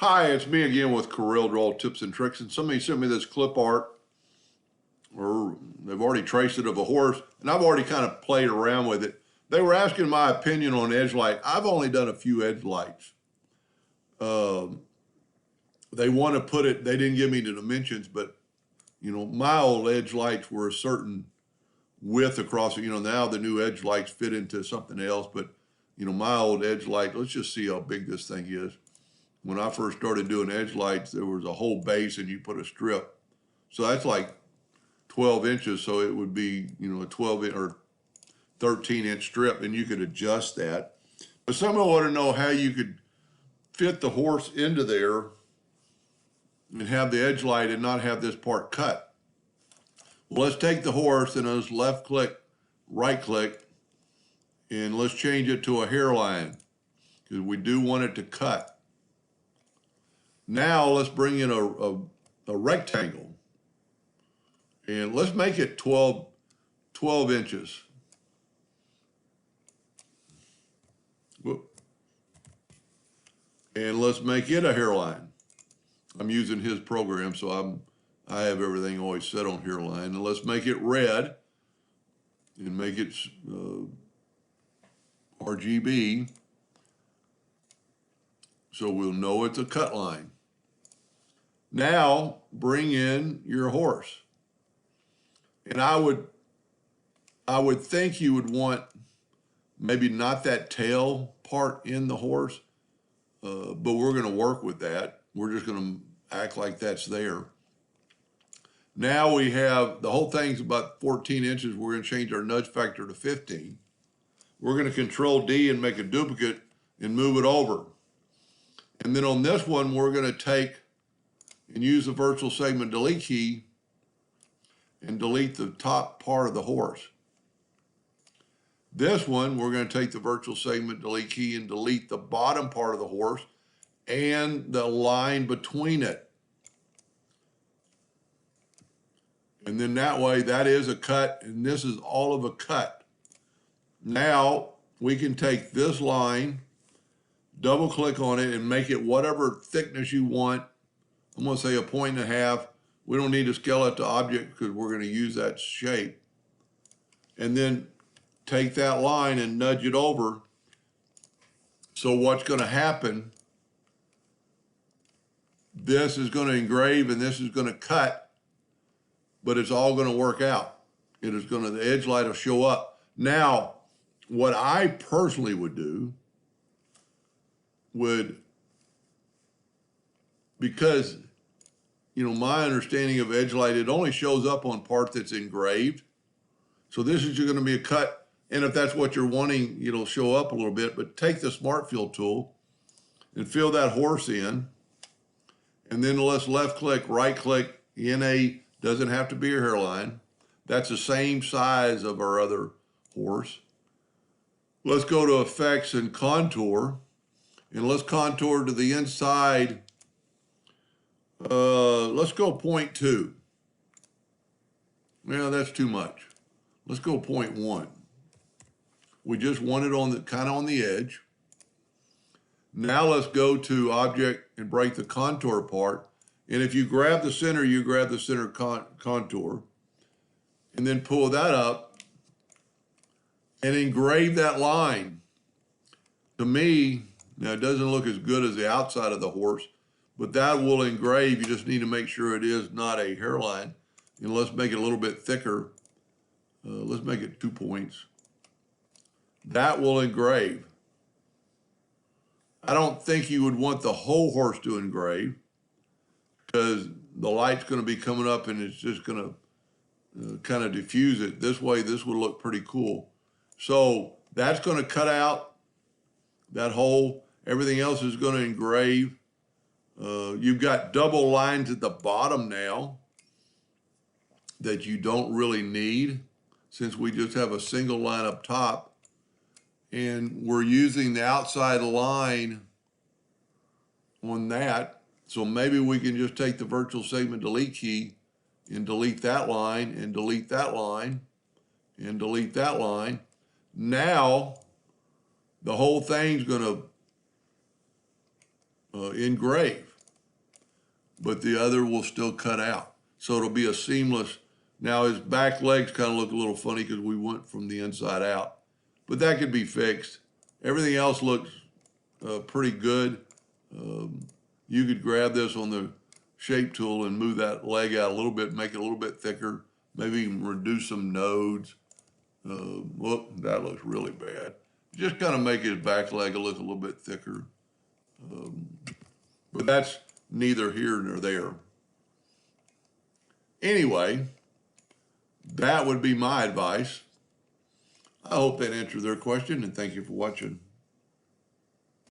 Hi, it's me again with Corel Draw Tips and Tricks, and somebody sent me this clip art, or they've already traced it of a horse, and I've already kind of played around with it. They were asking my opinion on edge light. I've only done a few edge lights. They want to put it, they didn't give me the dimensions, but my old edge lights were a certain width across it. Now the new edge lights fit into something else, but my old edge light, let's just see how big this thing is. When I first started doing edge lights, there was a whole base and you put a strip. So that's like 12 inches. So it would be, a 12 or 13-inch strip, and you could adjust that. But someone want to know how you could fit the horse into there and have the edge light and not have this part cut. Well, let's take the horse and let's left click, right click, and let's change it to a hairline because we do want it to cut. Now let's bring in a rectangle and let's make it 12 inches. Whoop. And let's make it a hairline. I'm using his program, so I have everything always set on hairline. And let's make it red and make it RGB so we'll know it's a cut line. Now bring in your horse. And I would think you would want maybe not that tail part in the horse, but we're going to work with that. We're just going to act like that's there. Now we have, the whole thing's about 14 inches. We're going to change our nudge factor to 15. We're going to Control D and make a duplicate and move it over. And then on this one, we're going to take and use the virtual segment delete key and delete the top part of the horse. This one, we're going to take the virtual segment delete key and delete the bottom part of the horse and the line between it. And then that way, that is a cut, and this is all of a cut. Now, we can take this line, double click on it, and make it whatever thickness you want. I'm going to say 1.5 points. We don't need to scale it to object because we're going to use that shape. And then take that line and nudge it over. So what's going to happen, this is going to engrave and this is going to cut, but it's all going to work out. It is going to, the edge light will show up. Now, what I personally would do because my understanding of edge light, it only shows up on part that's engraved. So this is going to be a cut. And if that's what you're wanting, it'll show up a little bit, but take the Smart Fill tool and fill that horse in. And then let's left click, right click, NA, doesn't have to be a hairline. That's the same size of our other horse. Let's go to Effects and Contour, and let's contour to the inside. Let's go 0.2. Yeah, that's too much. Let's go 0.1. We just want it on the kind of on the edge. Now let's go to Object and break the contour part. And if you grab the center, you grab the center contour, and then pull that up and engrave that line. To me, now it doesn't look as good as the outside of the horse, but that will engrave. You just need to make sure it is not a hairline. And let's make it a little bit thicker. Let's make it 2 points. That will engrave. I don't think you would want the whole horse to engrave because the light's going to be coming up and it's just going to kind of diffuse it. This way, this would look pretty cool. So that's going to cut out that hole. Everything else is going to engrave. You've got double lines at the bottom now that you don't really need since we just have a single line up top. And we're using the outside line on that. So maybe we can just take the virtual segment delete key and delete that line and delete that line and delete that line. Now, the whole thing's going to engrave. but the other will still cut out. So it'll be a seamless. Now his back legs kind of look a little funny because we went from the inside out, but that could be fixed. Everything else looks pretty good. You could grab this on the shape tool and move that leg out a little bit, make it a little bit thicker, maybe even reduce some nodes. Look, that looks really bad. Just kind of make his back leg look a little bit thicker. But that's neither here nor there. Anyway, that would be my advice. I hope that answered their question, and thank you for watching.